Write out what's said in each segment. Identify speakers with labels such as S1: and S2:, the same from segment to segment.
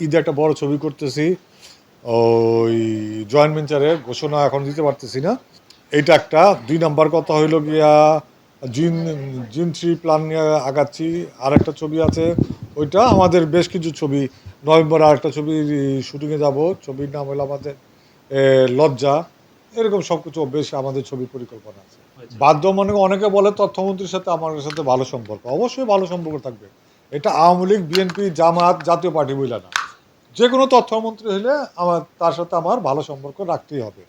S1: ঈদে একটা বড় ছবি করতেছি, ওই জয়েন্ট ভেঞ্চারের ঘোষণা এখন দিতে পারতেছি না। এইটা একটা। ২ নাম্বার কথা হইল গিয়া জিন জিন থ্রি প্ল্যান নিয়ে আগাচ্ছি। আর একটা ছবি আছে, ওইটা আমাদের বেশ কিছু ছবি নভেম্বরে আর একটা ছবি শুটিংয়ে যাব। ছবির নাম হলো আমাদের লজ্জা। এরকম সব কিছু বেশ আমাদের ছবির পরিকল্পনা আছে। বাধ্য মানে অনেকে বলে তথ্যমন্ত্রীর সাথে আমার সাথে ভালো সম্পর্ক, অবশ্যই ভালো সম্পর্ক থাকবে। এটা আওয়ামী লীগ, বিএনপি, জামাত, জাতীয় পার্টি বইলা না, যে কোনো তথ্যমন্ত্রী হলে আমার তার সাথে আমার ভালো সম্পর্ক রাখতেই হবে।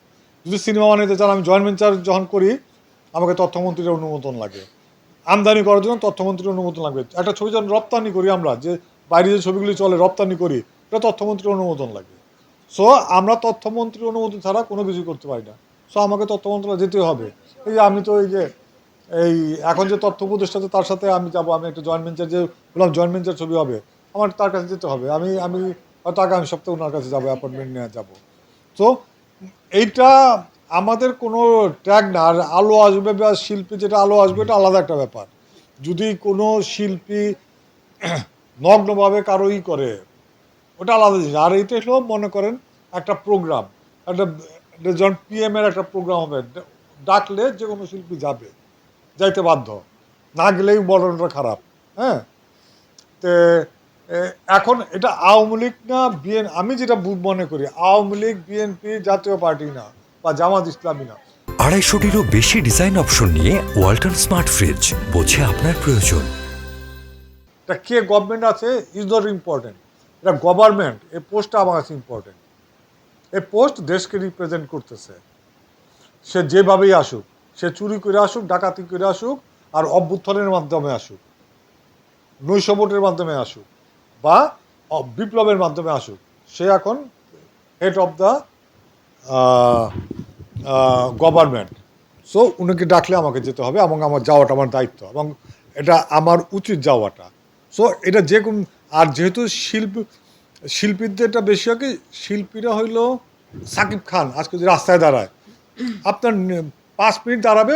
S1: যদি সিনেমা বানাইতে চান, আমি জয়েন্ট ভেঞ্চার যখন করি আমাকে তথ্যমন্ত্রীর অনুমোদন লাগে। আমদানি করার জন্য তথ্যমন্ত্রীর অনুমোদন লাগবে। একটা ছবি যখন রপ্তানি করি, আমরা যে বাইরে যে ছবিগুলি চলে রপ্তানি করি, এটা তথ্যমন্ত্রীর অনুমোদন লাগে। সো আমরা তথ্যমন্ত্রীর অনুমোদন ছাড়া কোনো কিছু করতে পারি না। সো আমাকে তথ্যমন্ত্রণালয় যেতে হবে। এই যে আমি তো এই এখন যে তথ্য উপদেষ্টা তার সাথে আমি যাব, আমি একটা জয়েন্ট ভেঞ্চার যে বললাম জয়েন্ট ভেঞ্চার ছবি হবে, আমার তার কাছে যেতে হবে। আমি আমি হয়তো আগামী সপ্তাহে ওনার কাছে যাবো, অ্যাপয়েন্টমেন্ট নিয়ে যাবো। তো এইটা আমাদের কোনো ট্যাগ না। আর আলো আসবে বা শিল্পী যেটা আলো আসবে, এটা আলাদা একটা ব্যাপার। যদি কোনো শিল্পী নগ্নভাবে কারোই করে, ওটা আলাদা জিনিস। আর এইটা হলো মনে করেন একটা প্রোগ্রাম, একটা যখন পিএমের একটা প্রোগ্রাম হবে, ডাকলে যে কোনো শিল্পী যাবে, যাইতে বাধ্য, না গেলেই বরণটা খারাপ। হ্যাঁ, তো এখন এটা আওয়ামী লীগ না আমি যেটা মনে করি আওয়ামী লীগ, বিএনপি, জাতীয় পার্টি না, বা জামাত ইসলামী না।
S2: 250-টিরও বেশি ডিজাইন অপশন নিয়ে ওয়ালটন স্মার্ট ফ্রিজ, বোঝে আপনার প্রয়োজন।
S1: এটা কে গভর্নমেন্ট আছে ইজ নট ইম্পর্টেন্ট, এটা গভর্নমেন্ট, এই পোস্টটা আমার কাছে ইম্পর্টেন্ট। এই পোস্ট দেশকে রিপ্রেজেন্ট করতেছে। সে যেভাবেই আসুক, সে চুরি করে আসুক, ডাকাতি করে আসুক, আর অভ্যুত্থানের মাধ্যমে আসুক, নৈশ ভোটের মাধ্যমে আসুক, বা বিপ্লবের মাধ্যমে আসুক, সে এখন head of the government. So উনাকে ডাকলে আমাকে যেতে হবে, এবং আমার যাওয়াটা আমার দায়িত্ব, এবং এটা আমার উচিত যাওয়াটা। সো এটা যে কোন, আর যেহেতু শিল্পীদের এটা বেশি হয় কি, শিল্পীরা হইল সাকিব খান আজকে যদি রাস্তায় দাঁড়ায়, আপনার 5 মিনিট দাঁড়াবে,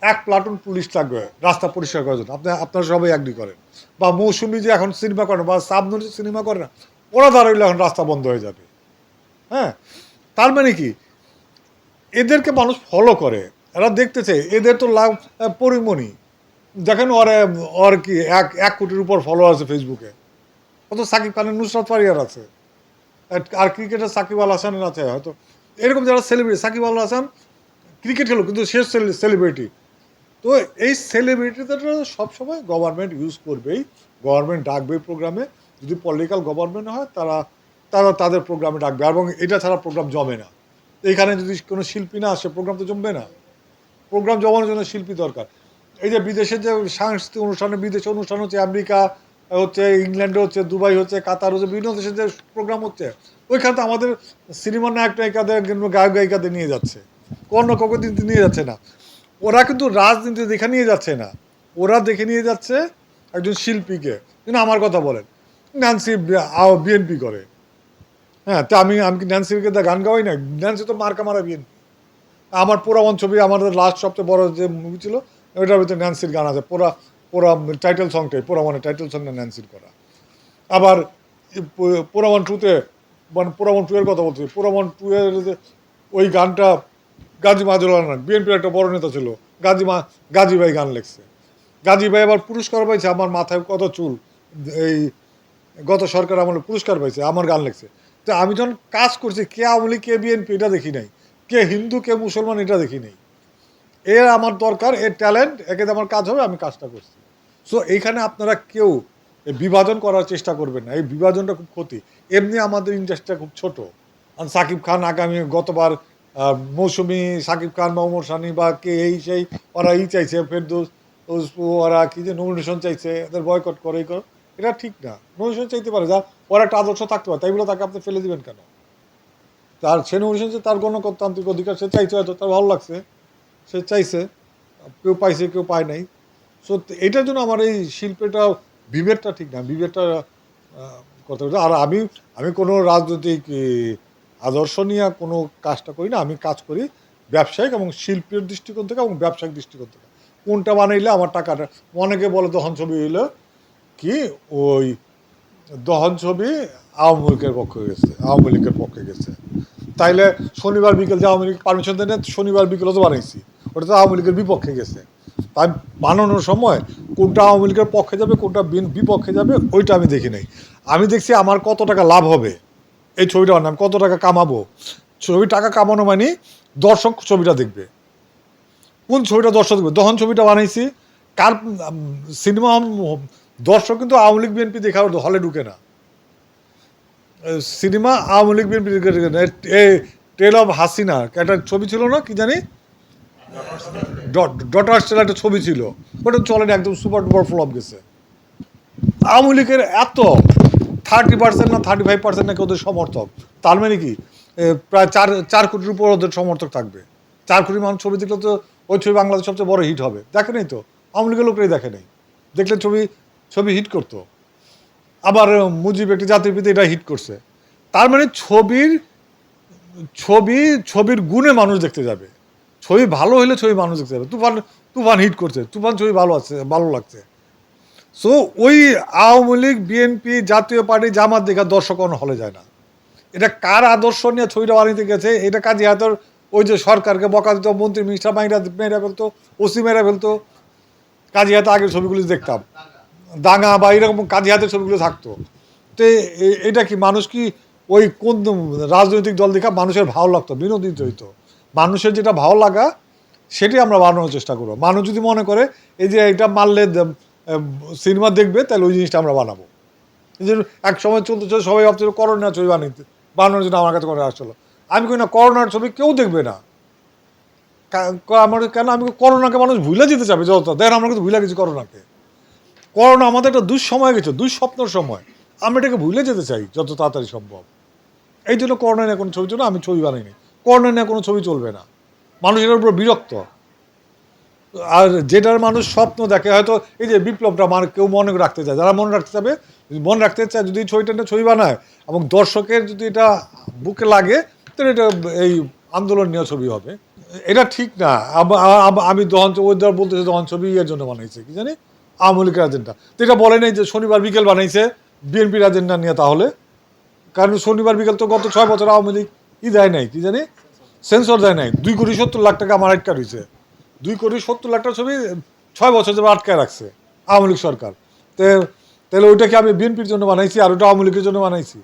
S1: এক প্লাটুন পুলিশ লাগবে রাস্তা পরিষ্কার করার জন্য। আপনারা সবাই অ্যাগ্রি করেন। বা মৌসুমি যে এখন সিনেমা করে না, বা সাবনুর যে সিনেমা করে না, ওরা দাঁড়াইলে এখন রাস্তা বন্ধ হয়ে যাবে। হ্যাঁ, তার মানে কি, এদেরকে মানুষ ফলো করে, এরা দেখতেছে, এদের তো লাভ পরিমণি। দেখেন ওর কি 1 কোটির উপর ফলোয়ার আছে ফেসবুকে। কত সাকিব খানের, নুসরাত ফারিয়ার আছে, আর ক্রিকেটার সাকিব আল হাসানের আছে হয়তো। এরকম যারা সেলিব্রিটি, সাকিব আল হাসান ক্রিকেট খেলো কিন্তু সে সেলিব্রিটি। তো এই সেলিব্রিটিদের সবসময় গভর্নমেন্ট ইউজ করবেই, গভর্নমেন্ট ডাকবে প্রোগ্রামে। যদি পলিটিক্যাল গভর্নমেন্ট হয়, তারা তারা তাদের প্রোগ্রামে ডাকবে, এবং এটা ছাড়া প্রোগ্রাম জমে না। এইখানে যদি কোনো শিল্পী না আসে, প্রোগ্রাম তো জমবে না। প্রোগ্রাম জমানোর জন্য শিল্পী দরকার। এই যে বিদেশের যে সাংস্কৃতিক অনুষ্ঠানে, বিদেশে অনুষ্ঠান হচ্ছে, আমেরিকা হচ্ছে, ইংল্যান্ডে হচ্ছে, দুবাই হচ্ছে, কাতার হচ্ছে, বিভিন্ন দেশের যে প্রোগ্রাম হচ্ছে, ওইখানে তো আমাদের সিনেমার নায়ক নায়িকাদের, গায়ক গায়িকাদের নিয়ে যাচ্ছে, কোনো দিন নিয়ে যাচ্ছে না। ওরা কিন্তু রাজনীতি দেখে নিয়ে যাচ্ছে না, ওরা দেখে নিয়ে যাচ্ছে একজন শিল্পীকে। কিন্তু আমার কথা বলেন, ন্যান্সি বিএনপি করে। হ্যাঁ, তো আমি আমি কি ন্যান্সিকে গান গাওয়াই না? ন্যান্সি তো মার্কা মারা বিএনপি। আমার পোড়ামন ছবি, আমাদের লাস্ট সবচেয়ে বড় যে মুভি ছিল, ওইটার ভিতরে ন্যান্সির গান আছে। পোড়া টাইটেল সংটাই, পোড়ামনের টাইটেল সংটা ন্যান্সির করা। আবার পোড়ামন টুতে, মানে পোড়ামন টু এর কথা বলছি, পোড়ামন টু এর ওই গানটা গাজী মাজুল আহমেদ, বিএনপির একটা বড় নেতা ছিল, গাজী ভাই গান লেখছে। গাজী ভাই আবার পুরস্কার পাইছে, আমার মাথায় কত চুল, এই গত সরকার আমলে পুরস্কার পাইছে, আমার গান লেখছে। তো আমি যখন কাজ করছি, কে আওয়ামী লীগ, কে বিএনপি, এটা দেখি নাই, কে হিন্দু, কে মুসলমান, এটা দেখি নাই। এর আমার দরকার, এর ট্যালেন্ট, একে আমার কাজ হবে, আমি কাজটা করছি। সো এইখানে আপনারা কেউ বিভাজন করার চেষ্টা করবেন না, এই বিভাজনটা খুব ক্ষতি। এমনি আমাদের ইন্ডাস্ট্রিটা খুব ছোট। আর সাকিব খান আগামী গতবার মৌসুমি, সাকিব খান, মোহাম্মদ সানি, বা কে এই সেই, ওরা চাইছে ফেরদৌস, ওরা কি যে নমিনেশন চাইছে, এদের বয়কট করে, এই করো। এটা ঠিক না। নমিনেশন চাইতে পারে, যা ওরা একটা আদর্শ থাকতে পারে, তাই বলে তাকে আপনি ফেলে দিবেন কেন? তার সে নমিনেশন, তার গণতান্ত্রিক অধিকার, সে চাইছে, হয়তো তার ভালো লাগছে, সে চাইছে, কেউ পাইছে, কেউ পায় নাই। সো এইটার জন্য আমার এই শিল্পটা, বিভেদটা ঠিক না, বিভেদটা কথা। আর আমি আমি কোনো রাজনৈতিক আদর্শ নিয়ে কোনো কাজটা করি না। আমি কাজ করি ব্যবসায়িক এবং শিল্পের দৃষ্টিকোণ থেকে, এবং ব্যবসায়িক দৃষ্টিকোণ থেকে। কোনটা বানাইলে আমার টাকাটা, অনেকে বলে তখন ছবি হইলো কি, ওই দহন ছবি আওয়ামী লীগের পক্ষে গেছে, আওয়ামী লীগের পক্ষে গেছে। তাইলে শনিবার বিকেল যে আওয়ামী লীগ পারমিশন দেন শনিবার বিকেলও তো বানাইছি, ওটা তো আওয়ামী লীগের বিপক্ষে গেছে। তাই বানানোর সময় কোনটা আওয়ামী লীগের পক্ষে যাবে কোনটা বিপক্ষে যাবে ওইটা আমি দেখি নাই। আমি দেখছি আমার কত টাকা লাভ হবে এই ছবিটা বানানো, আমি কত টাকা কামাবো। ছবি টাকা কামানো মানে দর্শক ছবিটা দেখবে, কোন ছবিটা দর্শক দেখবে। দহন ছবিটা বানাইছি কার সিনেমা দর্শক কিন্তু আওয়ামী লীগ বিএনপি দেখা হলে ঢুকে না। Cinema Awami League BNP tale of Hasina একটা ছবি ছিল না কি জানি, ডটার স্টেল একটা ছবি ছিল, ওটা চলেনি, একদম সুপার ডুপার ফ্লপ গেছে। আওয়ামী লীগের এত 30% না 35% নাকি ওদের সমর্থক, তার মানে কি প্রায় 4 কোটির উপর ওদের সমর্থক থাকবে। 4 কোটি মানুষ ছবি দেখলে তো ওই ছবি বাংলাদেশ সবচেয়ে বড় হিট হবে। দেখে নেই তো, আওয়ামী লীগের লোকরাই দেখে নেই, দেখলে ছবি হিট করতো। আবার মুজিব একটি জাতির পিতা এটা হিট করছে, তার মানে ছবির গুণে মানুষ দেখতে যাবে। ছবি ভালো হলে ছবি মানুষ দেখতে যাবে। তুফান হিট করছে, তুফান ছবি ভালো লাগছে। সো ওই আওয়ামী লীগ বিএনপি জাতীয় পার্টি জামাত দেখা দর্শক হলে যায় না। এটা কার আদর্শ নিয়ে ছবিটা বানিয়ে গেছে, এটা কাজী হাতের ওই যে সরকারকে বকা দিত, মন্ত্রী মিনিস্টার মেয়েরা ফেলতো, ওসি মেয়েরা ফেলতো। কাজী হাতে আগের ছবিগুলো দেখতাম, দাঙ্গা বা এরকম কাজী হাতের ছবিগুলো থাকতো। তো এটা কি মানুষ কি ওই কোন রাজনৈতিক দল দেখা মানুষের ভালো লাগতো, বিনোদিত হইতো। মানুষের যেটা ভালো লাগা সেটি আমরা বানানোর চেষ্টা করবো। মানুষ যদি মনে করে এই যে এটা মারলে সিনেমা দেখবে, তাহলে ওই জিনিসটা আমরা বানাবো। এই যে এক সময় চলতে সবাই ভাবছিল করোনার ছবি বানানোর জন্য আমার কাছে করে আসলো। আমি কই না, করোনার ছবি কেউ দেখবে না। আমার কেন, আমি করোনাকে মানুষ ভুলে যেতে চাবে যত, দেখেন আমরা কিন্তু ভুলে গেছি করোনাকে। করোনা আমাদের একটা দুঃসময় গেছে, দুঃস্বপ্নের সময়, আমরা এটাকে ভুলে যেতে চাই যত তাড়াতাড়ি সম্ভব। এই জন্য করোনা নিয়ে কোনো ছবি, জন্য আমি ছবি বানাইনি। করোনা নিয়ে কোনো ছবি চলবে না, মানুষ এটার উপর বিরক্ত। আর যেটার মানুষ স্বপ্ন দেখে, হয়তো এই যে বিপ্লবটা কেউ মনে রাখতে চায়, যারা মনে রাখতে চাবে, মনে রাখতে চায়, যদি ছবিটা ছবি বানায় এবং দর্শকের যদি এটা বুকে লাগে, তাহলে এটা এই আন্দোলন নিয়ে ছবি হবে। এটা ঠিক না। আমি বলতেছি দহন ছবি এর জন্য বানাইছে কি জানি আওয়ামী লীগের এজেন্ডা, তো এটা বলে নাই যে শনিবার বিকেল বানাইছে বিএনপির এজেন্ডা নিয়ে। তাহলে কারণ শনিবার বিকেল তো গত 6 বছর আওয়ামী লীগ দেয় নাই কি জানি, সেন্সর দেয় নাই। 2,70,00,000 টাকা আমার আটকা রয়েছে, 2,70,00,000 টাকা ছবি 6 বছর ধরে আটকায় রাখছে আওয়ামী লীগ সরকার। তাহলে ওইটাকে আমি বিএনপির জন্য বানাইছি আর ওটা আওয়ামী লীগের জন্য বানাইছি।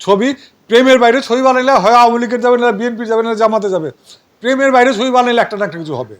S1: ছবি প্রেমের বাইরে ছবি বানাইলে হয় আওয়ামী লীগের যাবে, না বিএনপির যাবে, না জামাতে যাবে। প্রেমের বাইরে ছবি বানাইলে একটা না একটা কিছু হবে।